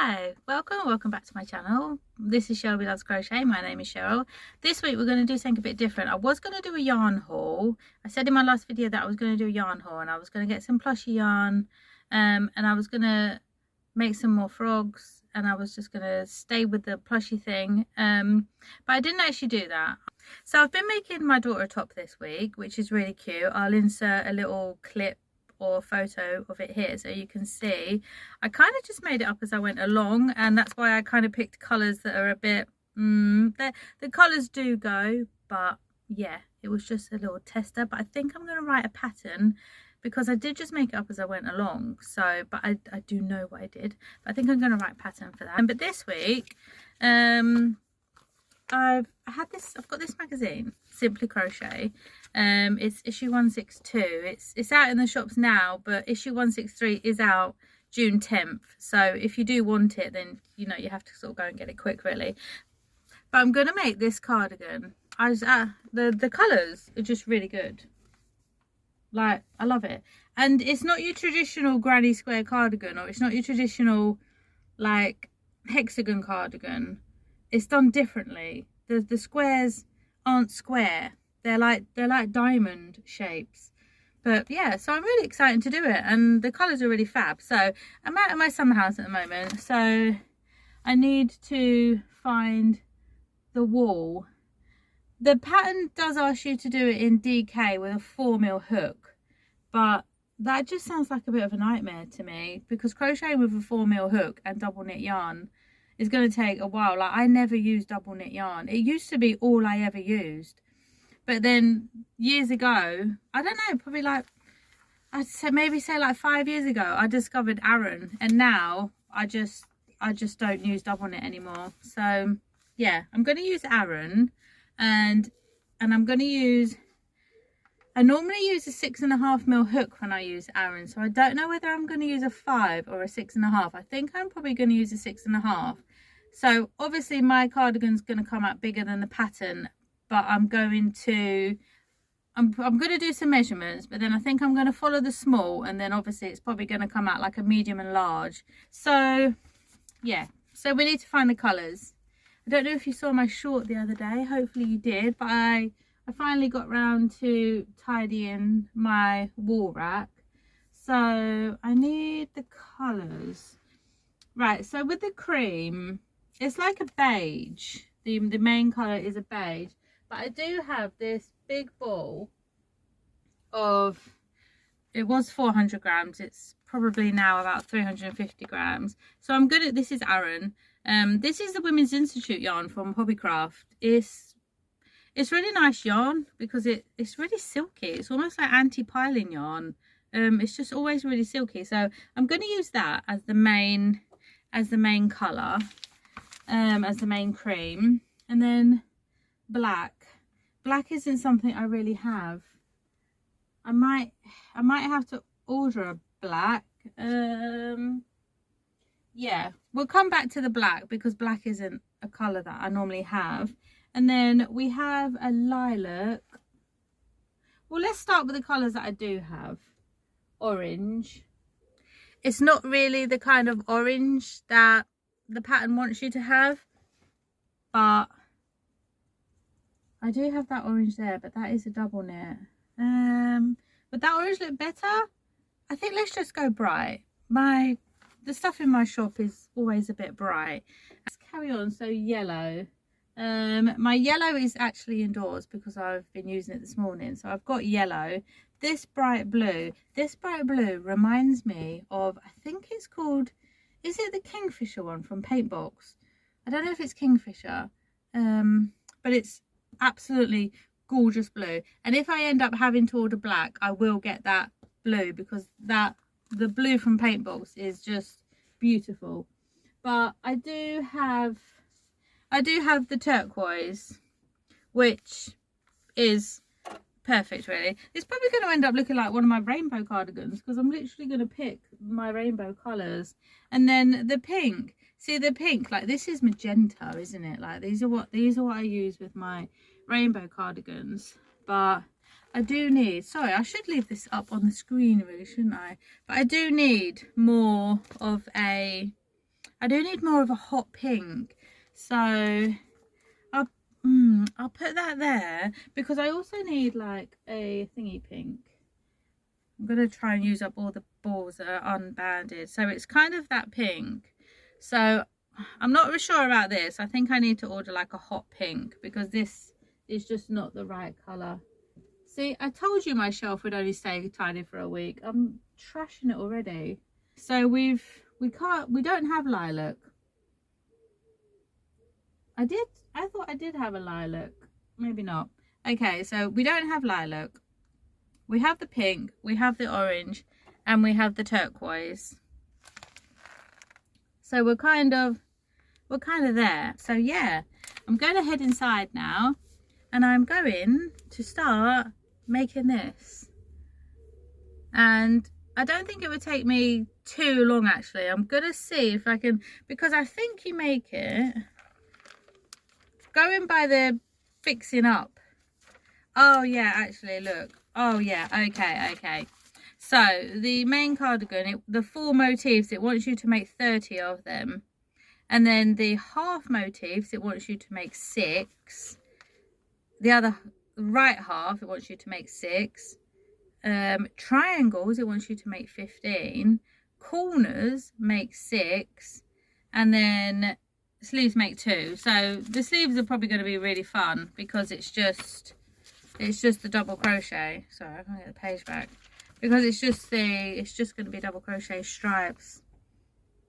Hi, welcome back to my channel. This is Shelby Loves Crochet. My name is Cheryl. This week we're going to do something a bit different. I was going to do a yarn haul. I said in my last video that I was going to do a yarn haul and I was going to get some plushy yarn and I was going to make some more frogs and I was just going to stay with the plushy thing, but I didn't actually do that. So I've been making my daughter a top this week, which is really cute. I'll insert a little clip or photo of it here so you can see. I kind of just made it up as I went along, and that's why I kind of picked colours that are a bit the colours do go, but yeah, it was just a little tester. But I think I'm going to write a pattern because I did just make it up as I went along, so but I do know what I did, but I think I'm going to write a pattern for that. But this week I've got this magazine, Simply Crochet. It's issue 162. It's out in the shops now, but issue 163 is out June 10th. So if you do want it, then you know you have to sort of go and get it quick, really. But I'm gonna make this cardigan. The colours are just really good. Like, I love it. And it's not your traditional granny square cardigan, or it's not your traditional like hexagon cardigan. It's done differently. The squares aren't square. They're like diamond shapes. But yeah, so I'm really excited to do it, and the colours are really fab. So I'm out at my summer house at the moment, so I need to find the wool. The pattern does ask you to do it in DK with a 4mm hook, but that just sounds like a bit of a nightmare to me, because crocheting with a 4mm hook and double knit yarn is going to take a while. Like, I never used double knit yarn. It used to be all I ever used, but then years ago, I don't know, probably like I'd say maybe like 5 years ago, I discovered Aran, and now I just don't use double knit anymore. So yeah, I'm going to use Aran, and I'm going to use, I normally use a 6.5mm hook when I use Aran, so I don't know whether I'm going to use a 5 or a 6.5. I think I'm probably going to use a 6.5. So obviously my cardigan's going to come out bigger than the pattern, but I'm going to do some measurements, but then I think I'm going to follow the small, and then obviously it's probably going to come out like a medium and large. So yeah, so we need to find the colours. I don't know if you saw my short the other day, hopefully you did, but I finally got round to tidying my wool rack. So I need the colours. Right, so with the cream, it's like a beige. The main colour is a beige, but I do have this big ball of, it was 400 grams, it's probably now about 350 grams. So I'm gonna, this is Aran. This is the Women's Institute yarn from Hobbycraft. It's really nice yarn because it's really silky. It's almost like anti-piling yarn. It's just always really silky. So I'm going to use that as the main colour, as the main cream. And then black. Black isn't something I really have. I might have to order a black. Yeah, we'll come back to the black because black isn't a colour that I normally have. And then we have a lilac. Well, let's start with the colours that I do have. Orange. It's not really the kind of orange that the pattern wants you to have, but I do have that orange there, but that is a double knit. Would that orange look better? I think let's just go bright. The stuff in my shop is always a bit bright. Let's carry on. So yellow. My yellow is actually indoors because I've been using it this morning. So I've got yellow. This bright blue reminds me of, I think it's called, is it the Kingfisher one from Paintbox? I don't know if it's Kingfisher, but it's absolutely gorgeous blue. And if I end up having to order black, I will get that blue because the blue from Paintbox is just beautiful. But I do have the turquoise, which is perfect, really. It's probably going to end up looking like one of my rainbow cardigans because I'm literally going to pick my rainbow colours. And then the pink, see the pink, like this is magenta, isn't it? Like these are what I use with my rainbow cardigans. But I do need, sorry, I should leave this up on the screen really, shouldn't I? But I do need more of a I do need more of a hot pink, so I'll put that there, because I also need like a thingy pink. I'm going to try and use up all the balls that are unbanded, so it's kind of that pink. So I'm not really sure about this. I think I need to order like a hot pink, because this is just not the right colour. See, I told you my shelf would only stay tidy for a week. I'm trashing it already. So we don't have lilac. I thought I did have a lilac. Maybe not. Okay, so we don't have lilac. We have the pink, we have the orange, and we have the turquoise. So we're kind of there. So yeah, I'm going to head inside now, and I'm going to start making this. And I don't think it would take me too long, actually. I'm going to see if I can, because I think you make it going by the fixing up. Oh yeah, actually look. Oh yeah, okay. So the main cardigan, the 4 motifs, it wants you to make 30 of them. And then the half motifs, it wants you to make 6. The other right half, it wants you to make 6. Triangles, it wants you to make 15. Corners make 6. And then sleeves make 2. So the sleeves are probably going to be really fun, because it's just the double crochet. Sorry, I can't get the page back, because it's just going to be double crochet stripes.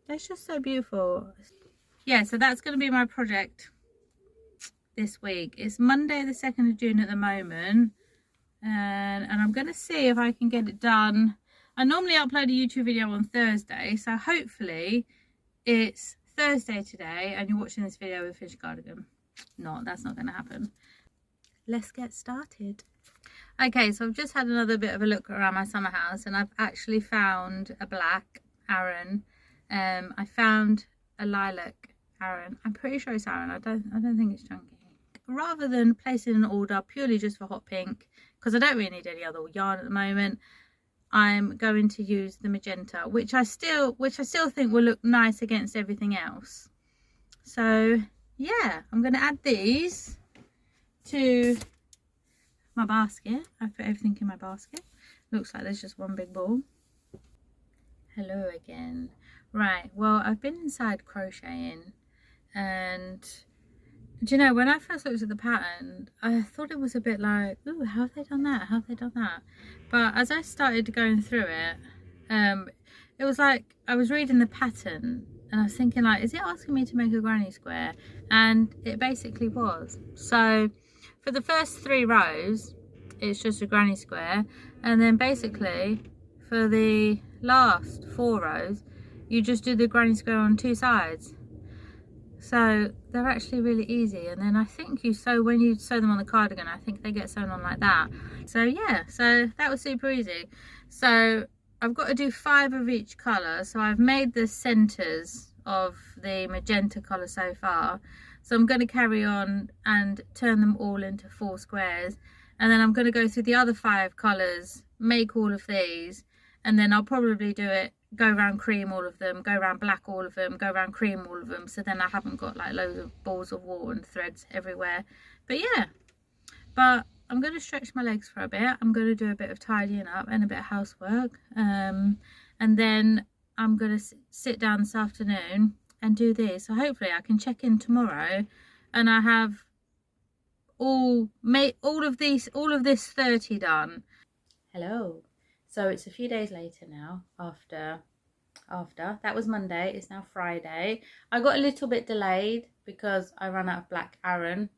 It's just so beautiful. Yeah, so that's going to be my project this week. It's Monday the 2nd of June at the moment, and I'm going to see if I can get it done. I normally upload a YouTube video on Thursday, so hopefully it's Thursday today and you're watching this video with finished cardigan. No, that's not going to happen. Let's get started. Okay, so I've just had another bit of a look around my summer house, and I've actually found a black Aran. I found a lilac Aran. I'm pretty sure it's Aran. I don't think it's chunky. Rather than placing an order purely just for hot pink, because I don't really need any other yarn at the moment, I'm going to use the magenta, which I still think will look nice against everything else. So yeah, I'm going to add these to my basket. I've put everything in my basket. Looks like there's just one big ball. Hello again. Right, well, I've been inside crocheting, and do you know, when I first looked at the pattern, I thought it was a bit like, ooh, how have they done that? How have they done that? But as I started going through it, it was like I was reading the pattern and I was thinking, like, is it asking me to make a granny square? And it basically was. So for the first 3 rows, it's just a granny square. And then basically for the last 4 rows, you just do the granny square on 2 sides. So they're actually really easy. And then I think when you sew them on the cardigan, I think they get sewn on like that. So yeah, so that was super easy. So I've got to do 5 of each colour. So I've made the centres of the magenta colour so far. So I'm going to carry on and turn them all into 4 squares. And then I'm going to go through the other 5 colours, make all of these. And then I'll probably go around cream all of them, go around black all of them, go around cream all of them. So then I haven't got like loads of balls of wool and threads everywhere. But yeah, but I'm going to stretch my legs for a bit. I'm going to do a bit of tidying up and a bit of housework. And then I'm going to sit down this afternoon and do this. So hopefully I can check in tomorrow and I have all of this 30 done. Hello. So it's a few days later now, after that was Monday, it's now Friday. I got a little bit delayed because I ran out of black Aran,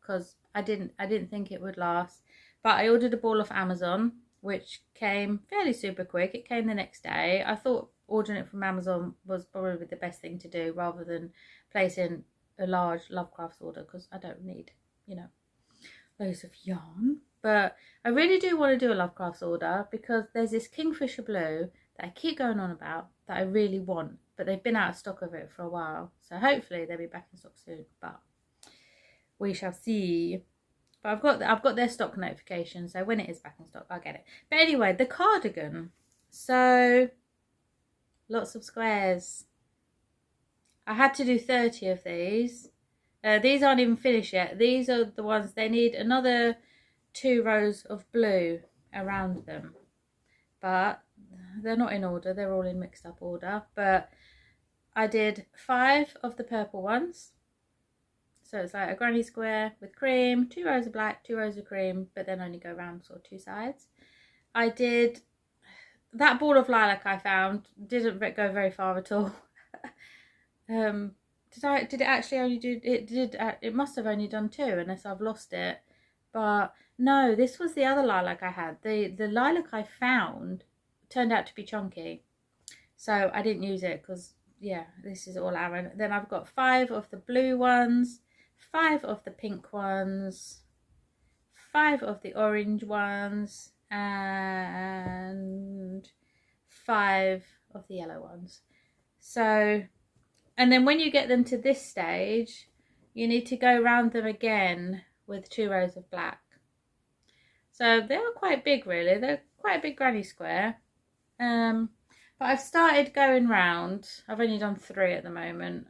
because I didn't think it would last. But I ordered a ball off Amazon, which came fairly super quick. It came the next day. I thought ordering it from Amazon was probably the best thing to do, rather than placing a large Lovecrafts order, because I don't need, you know, loads of yarn. But I really do want to do a Lovecrafts order, because there's this Kingfisher blue that I keep going on about that I really want, but they've been out of stock of it for a while. So hopefully they'll be back in stock soon, but we shall see. But I've got their stock notification, so when it is back in stock, I'll get it. But anyway, the cardigan. So lots of squares. I had to do 30 of these. These aren't even finished yet. These are the ones, they need another 2 rows of blue around them. But they're not in order, they're all in mixed up order. But I did 5 of the purple ones. So it's like a granny square with cream, 2 rows of black, 2 rows of cream, but then only go around sort of 2 sides. I did that ball of lilac I found, didn't go very far at all. Did it actually only do, it must have only done 2 unless I've lost it. But no, this was the other lilac I had. The lilac I found turned out to be chunky. So I didn't use it because, yeah, this is all Aaron. Then I've got 5 of the blue ones, 5 of the pink ones, 5 of the orange ones, and 5 of the yellow ones. So, and then when you get them to this stage, you need to go around them again with 2 rows of black. So they are quite big, really. They're quite a big granny square. But I've started going round. I've only done 3 at the moment.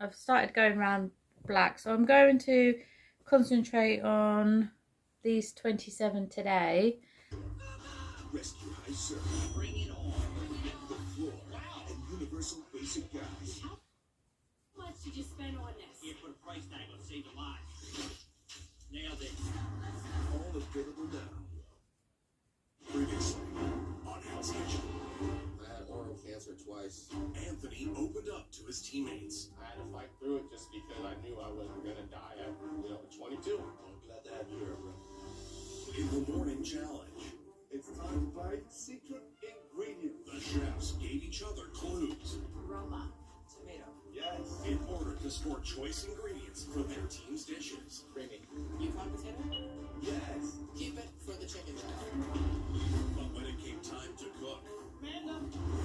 I've started going round black, so I'm going to concentrate on these 27 today. Rescue high surf. Bring it on. The floor. Wow. And universal basic guys. How much did you spend on this? Here, put a price tag on Save a Life. Nailed it. All available now. Previously on Hell's Kitchen. I had oral cancer twice. Anthony opened up to his teammates. I had to fight through it just because I knew I wasn't gonna die at 22. I'm glad to have you here, bro. In the morning challenge, it's time to play Secret Ingredient. The chefs gave each other clues. Roma, tomato. Yes. In order to score choice ingredients for their team's dishes. Creamy. Yukon potato? Yes. Keep it for the chicken chop. But when it came time to cook, Amanda,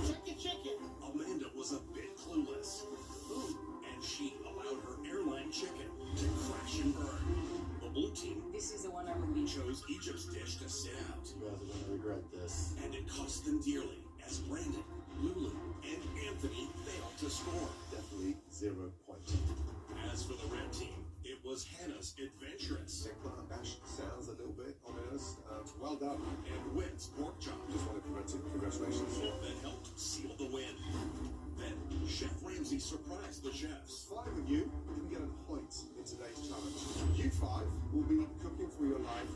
check your chicken. Amanda was a bit clueless. And she allowed her airline chicken to crash and burn. The blue team This is the one I would be. chose Egypt's dish to sit out. You guys are gonna regret this. And it cost them dearly as Brandon, Lulu, and Anthony failed to score. Definitely 0 points. As for the red team, it was Hannah's adventurous. Eggplant mash sounds a little bit ominous. Well done. And Wynn's pork chop Just want to congratulations. that helped seal the win. Then Chef Ramsay surprised the chefs. 5 of you can get a point in today's challenge. You 5 will be cooking for your life.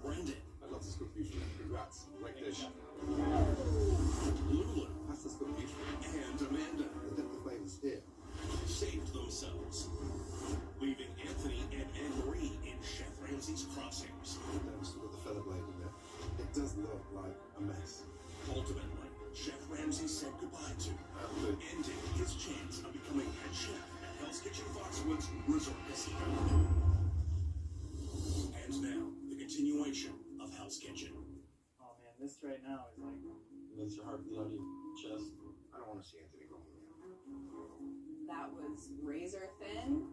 Brandon, I'd love to cook beautifully. Congrats. Great dish. Lulu, Pasta's cooked beautifully. and Amanda The depth of flavors here. saved themselves, leaving Anthony and Anne-Marie in Chef Ramsay's crosshairs. I've still got the feather blade in there. It does look like a mess. Ultimately, Chef Ramsay said goodbye to, ending his chance of becoming head chef at Hell's Kitchen Foxwoods Resort Casino. And now, the continuation of Hell's Kitchen. Oh man, this right now is like. Makes your heart beat on your chest. I don't want to see Anthony go home. That was razor thin,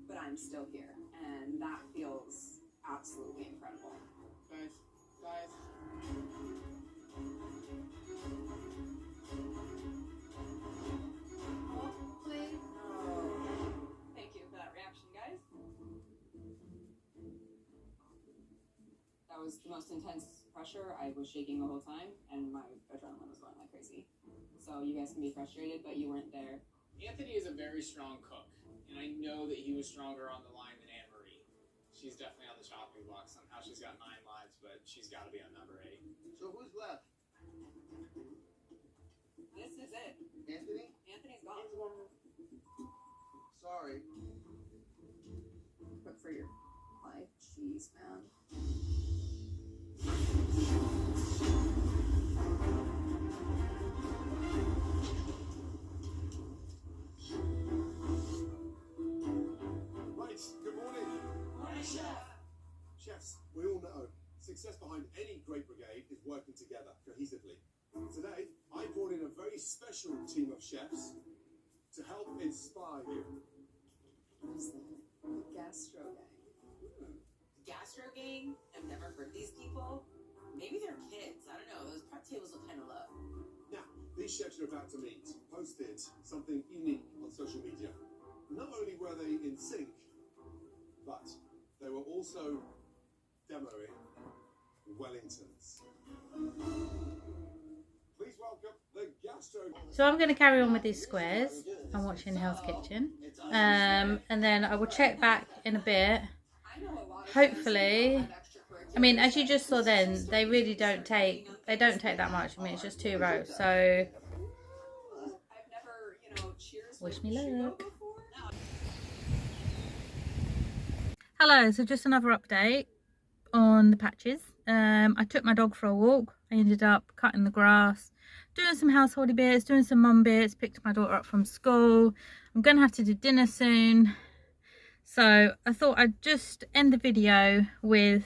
but I'm still here, and that feels absolutely incredible. Guys. Please. Thank you for that reaction, guys. That was the most intense pressure. I was shaking the whole time, and my adrenaline was going like crazy. So you guys can be frustrated, but you weren't there. Anthony is a very strong cook, and I know that he was stronger on the line than Anne-Marie. She's definitely on the chopping block somehow. She's got 9 lives, but she's got to be on number 8. So who's left? This is it. Anthony? Anthony's gone. Sorry. Cook for your life. Jeez, man. Right, good morning. Morning, chef. Chefs, we all know success behind any great brigade is working together cohesively. Today, I brought in a very special team of chefs to help inspire you. Who's the gastro guy? Gastro gang? I've never heard these people. Maybe they're kids. I don't know. Those prep tables look kind of low. Now, these chefs you're about to meet posted something unique on social media. sync, but they were also demoing Wellingtons. Please welcome the gastro. So I'm going to carry on with these squares. I'm watching Hell's Kitchen. And then I will check back in a bit. Hopefully, I mean, as you just saw then, they really don't take, that much. I mean, it's just 2 rows. So, wish me luck. Hello, so just another update on the patches. I took my dog for a walk. I ended up cutting the grass, doing some householdy bits, doing some mum bits, picked my daughter up from school. I'm going to have to do dinner soon. So I thought I'd just end the video with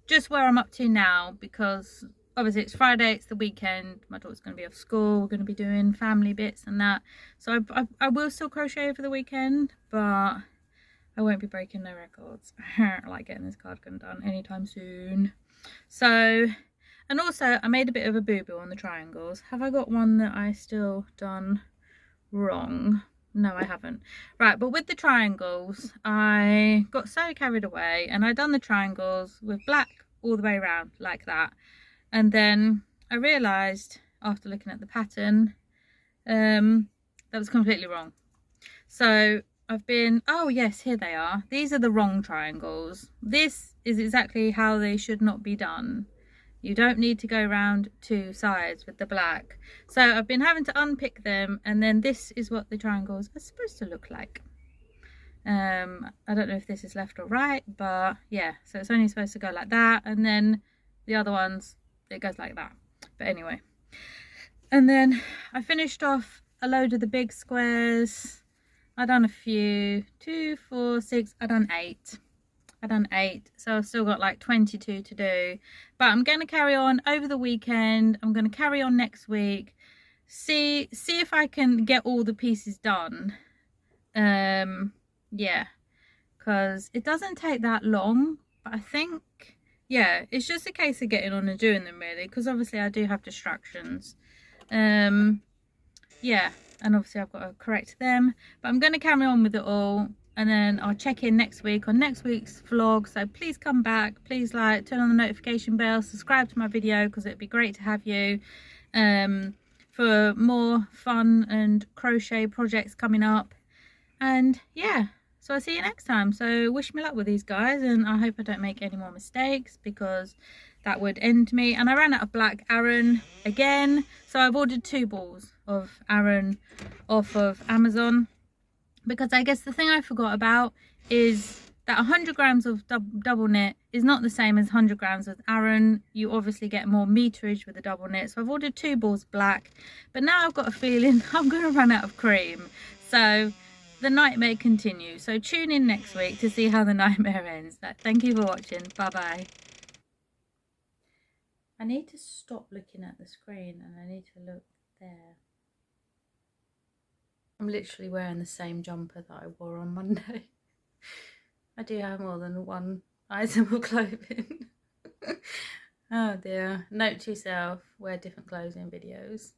just where I'm up to now, because obviously it's Friday, it's the weekend, my daughter's going to be off school, we're going to be doing family bits and that. So I will still crochet over the weekend, but I won't be breaking no records. I like getting this cardigan done anytime soon. So, and also I made a bit of a boo-boo on the triangles. Have I got one that I still done wrong? No, I haven't. Right, but with the triangles, I got so carried away and I done the triangles with black all the way around like that. And then I realised after looking at the pattern, that was completely wrong. So I've been, oh yes, here they are. These are the wrong triangles. This is exactly how they should not be done. You don't need to go around 2 sides with the black. So I've been having to unpick them, and then this is what the triangles are supposed to look like. I don't know if this is left or right, but yeah, so it's only supposed to go like that, and then the other ones, it goes like that. But anyway, and then I finished off a load of the big squares. I done a few, 2, 4, 6, I done 8. So I've still got like 22 to do, but I'm going to carry on over the weekend. I'm going to carry on next week, see if I can get all the pieces done. Yeah, because it doesn't take that long, but I think, yeah, it's just a case of getting on and doing them really, because obviously I do have distractions. Yeah, and obviously I've got to correct them, but I'm going to carry on with it all. And then I'll check in next week on next week's vlog. So please come back, please like, turn on the notification bell, subscribe to my video, because it'd be great to have you for more fun and crochet projects coming up. And yeah, so I'll see you next time. So wish me luck with these guys, and I hope I don't make any more mistakes, because that would end me. And I ran out of black Aran again, so I've ordered 2 balls of Aran off of Amazon. Because I guess the thing I forgot about is that 100 grams of double knit is not the same as 100 grams with Aran. You obviously get more meterage with the double knit. So I've ordered 2 balls black, but now I've got a feeling I'm going to run out of cream. So the nightmare continues. So tune in next week to see how the nightmare ends. Thank you for watching. Bye bye. I need to stop looking at the screen and I need to look there. I'm literally wearing the same jumper that I wore on Monday. I do have more than one item of clothing. Oh dear. Note to yourself, wear different clothes in videos.